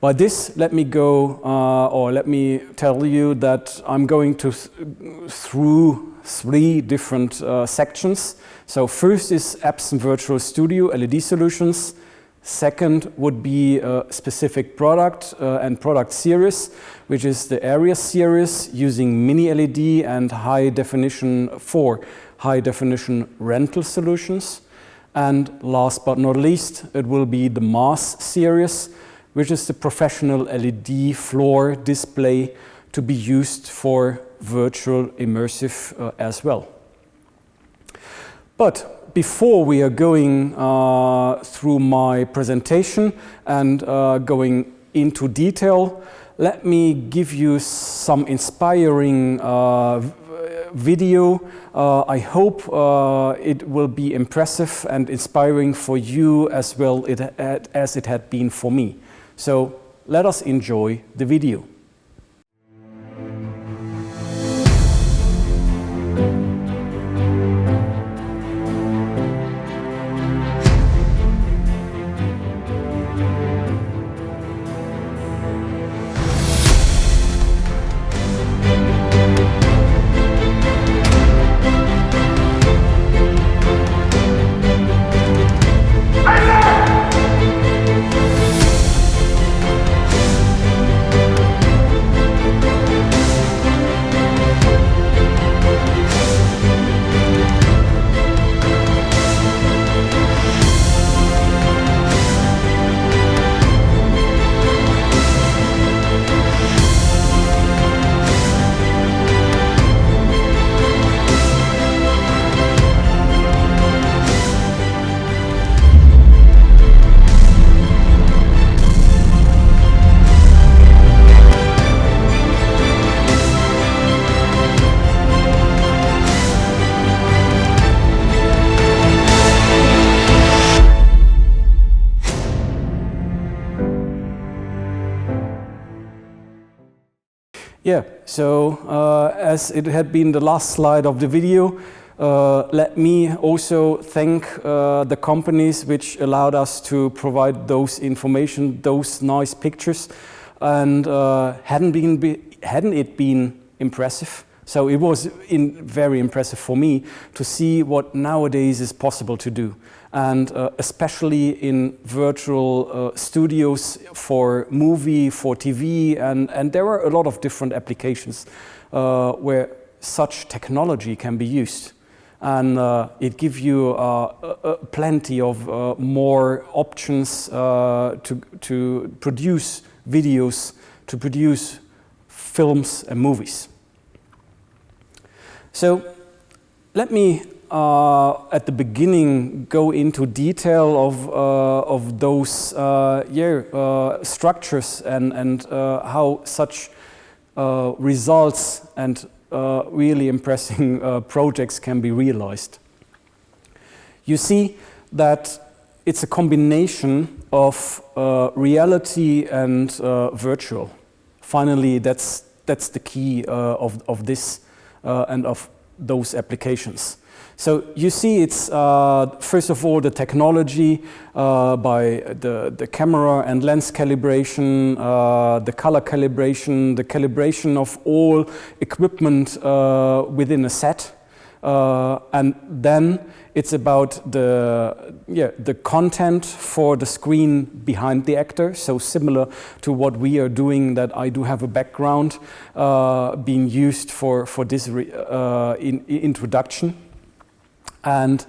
By this, let me go, or let me tell you that I'm going through 3 different sections. So first is Absen Virtual Studio LED solutions. Second would be a specific product and product series, which is the area series using mini LED and high definition rental solutions. And last but not least, it will be the mass series, which is the professional LED floor display to be used for virtual immersive as well. But before we are going through my presentation and going into detail, let me give you some inspiring video. I hope it will be impressive and inspiring for you as well as it had been for me. So let us enjoy the video. Yeah, so as it had been the last slide of the video, let me also thank the companies which allowed us to provide those information, those nice pictures, and hadn't it been impressive? So it was very impressive for me to see what nowadays is possible to do. And especially in virtual studios for movie, for TV, and there are a lot of different applications where such technology can be used. And it gives you plenty of more options to produce videos, to produce films and movies. So let me at the beginning go into detail of those structures and how such results and really impressive projects can be realized. You see that it's a combination of reality and virtual. Finally, that's the key of this and of those applications. So you see it's first of all the technology by the camera and lens calibration, the color calibration, the calibration of all equipment within a set, and then it's about the content for the screen behind the actor. So similar to what we are doing, that I do have a background being used for this introduction. And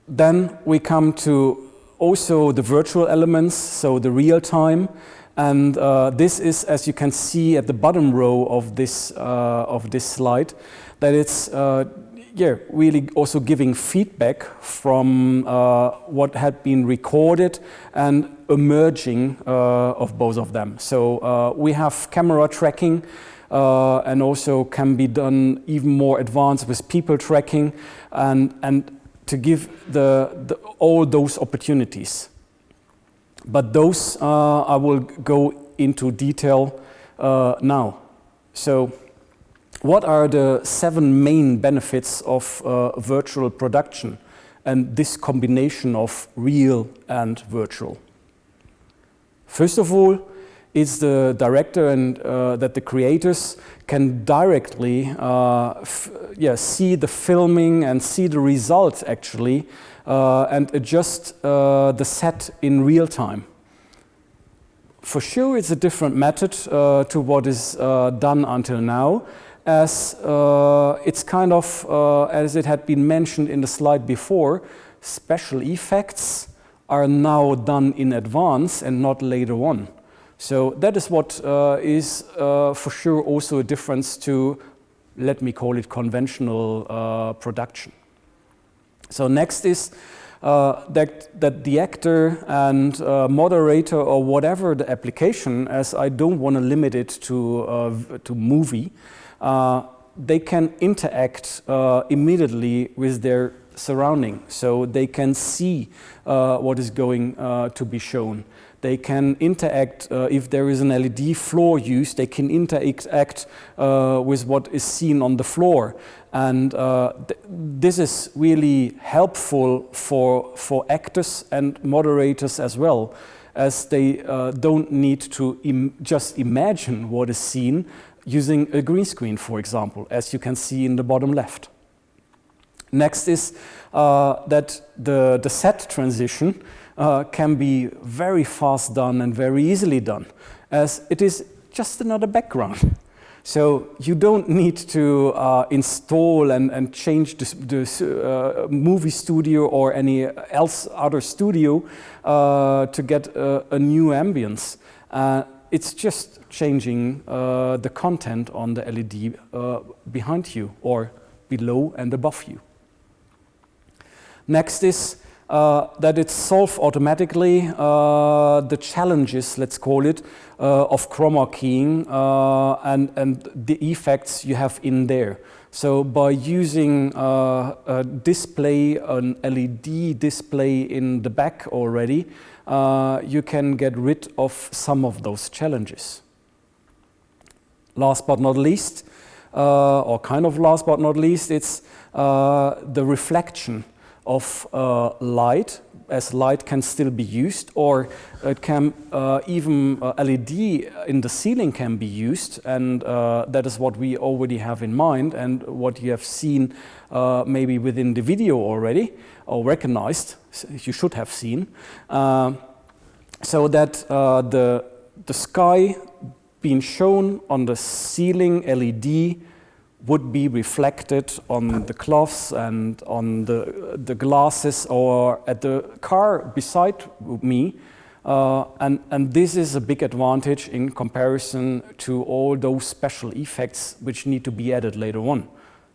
then we come to also the virtual elements, so the real time. And this is, as you can see at the bottom row of this slide, that it's really also giving feedback from what had been recorded and emerging of both of them. So we have camera tracking, and also can be done even more advanced with people tracking, and to give all those opportunities. But those I will go into detail now. So what are the 7 main benefits of virtual production and this combination of real and virtual? First of all, it's the director and that the creators can directly see the filming and see the results actually and adjust the set in real time. For sure, it's a different method to what is done until now, as it's kind of, as it had been mentioned in the slide before, special effects are now done in advance and not later on. So that is what is for sure also a difference to, let me call it, conventional production. So next is that the actor and moderator or whatever the application, as I don't want to limit it to movie, they can interact immediately with their surrounding. So they can see what is going to be shown. They can interact, if there is an LED floor used, they can interact with what is seen on the floor. And this is really helpful for actors and moderators as well, as they don't need to just imagine what is seen using a green screen, for example, as you can see in the bottom left. Next is that the set transition can be very fast done and very easily done, as it is just another background. So you don't need to install and change the movie studio or any other studio to get a new ambience. It's just changing the content on the LED behind you or below and above you. Next is that it solves automatically the challenges, let's call it, of chroma keying and the effects you have in there. So by using a display, an LED display in the back already, you can get rid of some of those challenges. Last but not least, or kind of last but not least, it's the reflection of light, as light can still be used, or it can even LED in the ceiling can be used, and that is what we already have in mind and what you have seen maybe within the video already or recognized, you should have seen, so that the sky being shown on the ceiling LED would be reflected on the cloths and on the glasses or at the car beside me. And this is a big advantage in comparison to all those special effects which need to be added later on,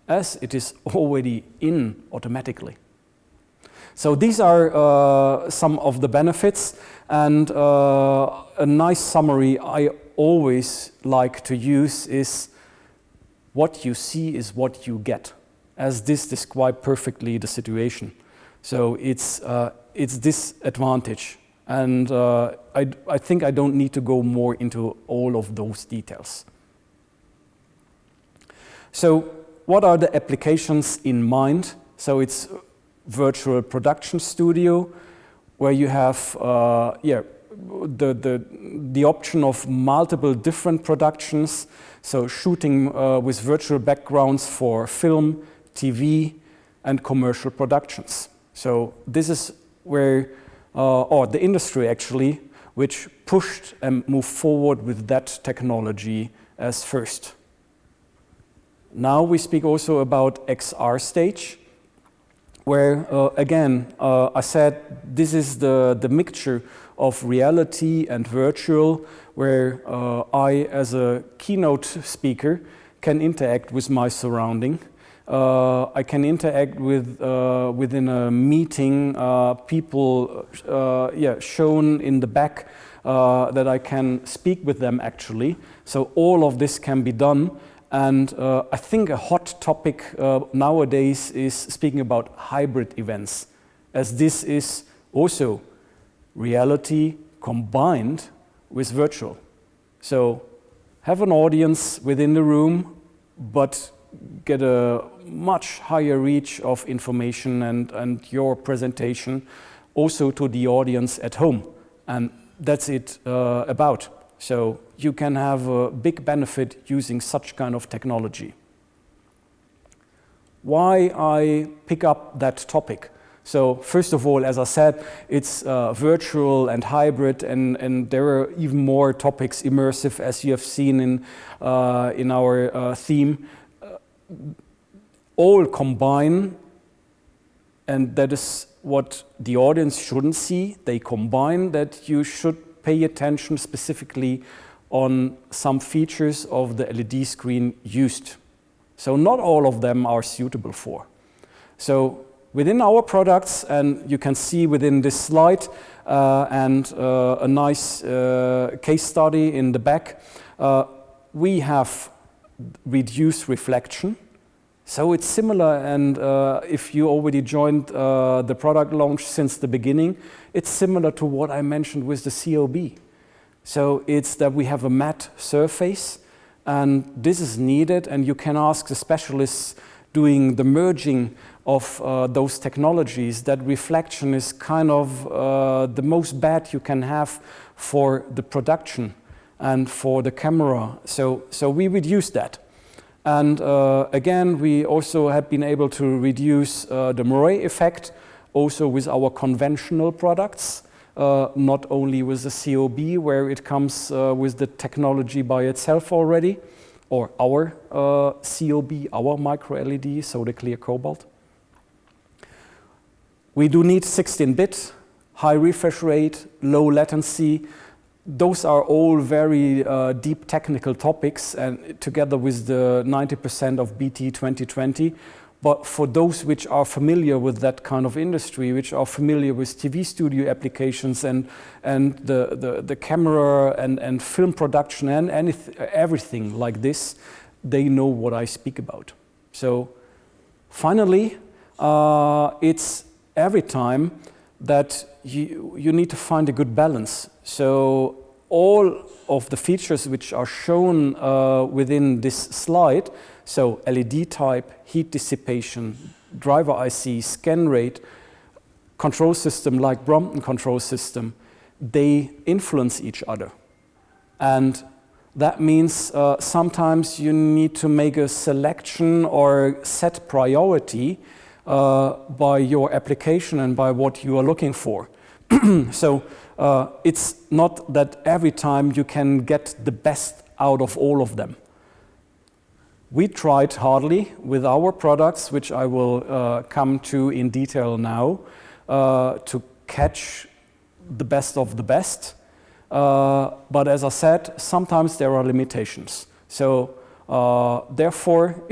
as it is already in automatically. So these are some of the benefits, and a nice summary I always like to use is what you see is what you get, as this describes perfectly the situation. So it's this advantage, and I think I don't need to go more into all of those details. So what are the applications in mind? So it's virtual production studio, where you have the option of multiple different productions. So shooting with virtual backgrounds for film, TV, and commercial productions. So this is where, or the industry actually, which pushed and moved forward with that technology as first. Now we speak also about XR stage, where again, I said this is the mixture of reality and virtual, where I, as a keynote speaker, can interact with my surrounding. I can interact with within a meeting, people shown in the back that I can speak with them actually. So all of this can be done. And I think a hot topic nowadays is speaking about hybrid events, as this is also reality combined with virtual. So have an audience within the room, but get a much higher reach of information and your presentation also to the audience at home. And that's it about. So you can have a big benefit using such kind of technology. Why I pick up that topic? So first of all, as I said, it's virtual and hybrid, and there are even more topics, immersive, as you have seen in our theme. All combine, and that is what the audience shouldn't see. They combine that you should pay attention specifically on some features of the LED screen used. So not all of them are suitable for. So within our products, and you can see within this slide and a nice case study in the back, we have reduced reflection. So it's similar, and if you already joined the product launch since the beginning, it's similar to what I mentioned with the COB. So it's that we have a matte surface, and this is needed, and you can ask the specialists doing the merging of those technologies that reflection is kind of the most bad you can have for the production and for the camera. So we reduce that. And again, we also have been able to reduce the moire effect also with our conventional products, not only with the COB, where it comes with the technology by itself already, or our COB, our micro LED, so the clear cobalt. We do need 16-bit, high refresh rate, low latency. Those are all very deep technical topics, and together with the 90% of BT 2020. But for those which are familiar with that kind of industry, which are familiar with TV studio applications and the camera and film production and everything like this, they know what I speak about. So finally, it's every time that you need to find a good balance. So all of the features which are shown within this slide, so LED type, heat dissipation, driver IC, scan rate, control system like Brompton control system, they influence each other. And that means sometimes you need to make a selection or set priority by your application and by what you are looking for. So it's not that every time you can get the best out of all of them. We tried hardly with our products, which I will come to in detail now, to catch the best of the best. But as I said, sometimes there are limitations. So therefore,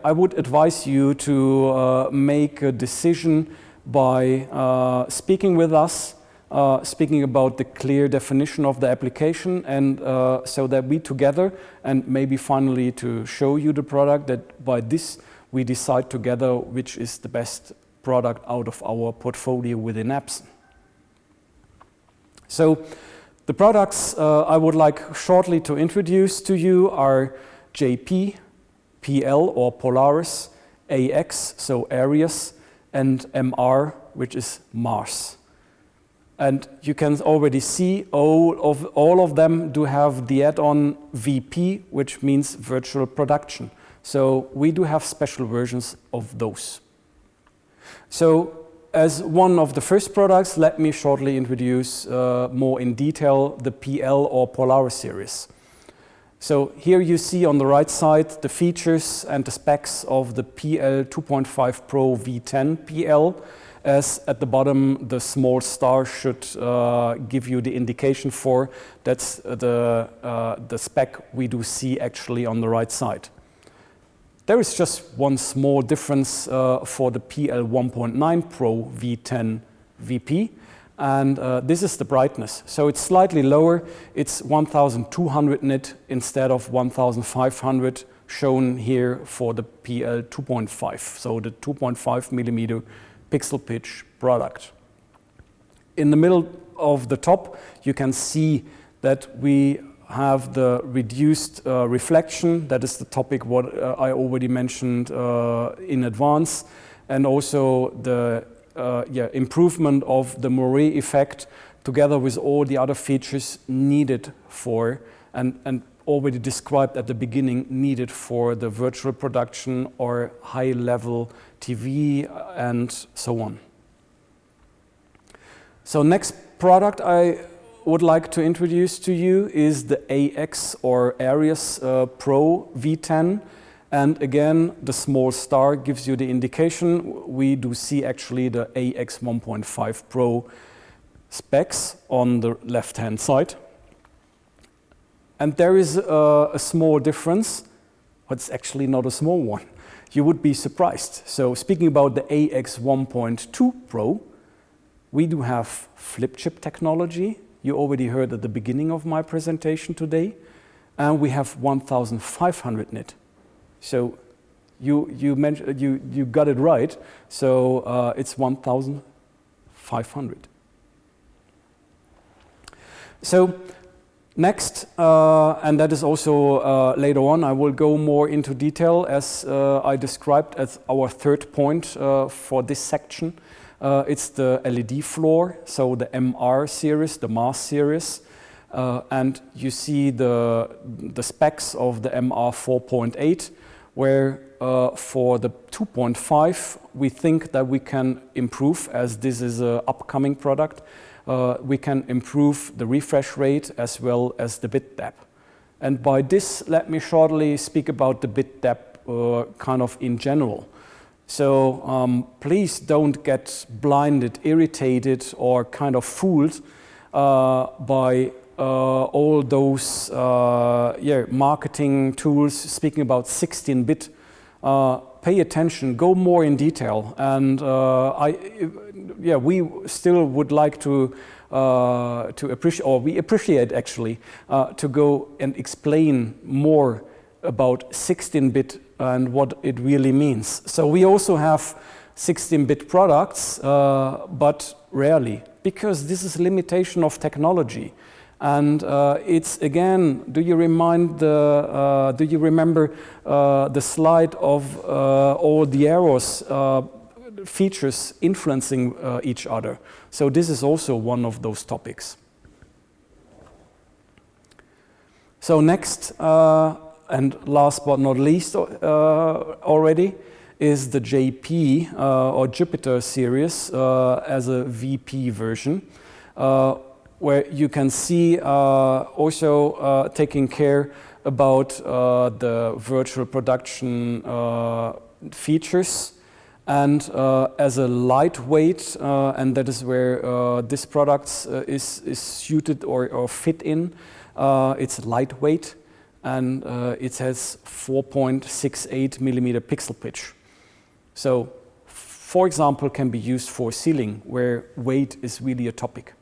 I would advise you to make a decision by speaking with us, speaking about the clear definition of the application, and so that we together, and maybe finally to show you the product, that by this we decide together which is the best product out of our portfolio within Absen. So the products I would like shortly to introduce to you are JP, PL or Polaris, AX, so Arius, and MR, which is Mars. And you can already see all of them do have the add-on VP, which means virtual production. So we do have special versions of those. So as one of the first products, let me shortly introduce more in detail the PL or Polaris series. So here you see on the right side the features and the specs of the PL 2.5 Pro V10 PL, as at the bottom the small star should give you the indication for. That's the spec we do see actually on the right side. There is just one small difference for the PL 1.9 Pro V10 VP, and this is the brightness. So it's slightly lower. It's 1200 nit instead of 1500 shown here for the PL 2.5, so the 2.5 millimeter pixel pitch product. In the middle of the top, you can see that we have the reduced reflection. That is the topic what I already mentioned in advance, and also the improvement of the moire effect together with all the other features needed for, and already described at the beginning, needed for the virtual production or high-level TV and so on. So next product I would like to introduce to you is the AX or Aries Pro V10. And again, the small star gives you the indication. We do see actually the AX 1.5 Pro specs on the left-hand side. And there is a small difference, but it's actually not a small one. You would be surprised. So speaking about the AX 1.2 Pro, we do have flip chip technology. You already heard at the beginning of my presentation today. And we have 1500 nit. So you got it right. So it's 1500. So next, and that is also later on, I will go more into detail as I described as our third point for this section. It's the LED floor, so the MR series, the Mars series. And you see the specs of the MR 4.8, where for the 2.5, we think that we can improve, as this is an upcoming product, we can improve the refresh rate as well as the bit depth. And by this, let me shortly speak about the bit depth kind of in general. So please don't get blinded, irritated, or kind of fooled by all those marketing tools speaking about 16-bit. Pay attention, go more in detail, and we still would like to appreciate, or we appreciate actually, to go and explain more about 16-bit and what it really means. So we also have 16-bit products, but rarely, because this is limitation of technology. And it's again, do you remember the slide of all the arrows features influencing each other? So this is also one of those topics. So next, and last but not least already, is the JP or Jupiter series as a VP version, where you can see also taking care about the virtual production features, and as a lightweight, and that is where this product is suited or fit in. It's lightweight, and it has 4.68 millimeter pixel pitch. So, for example, can be used for ceiling, where weight is really a topic.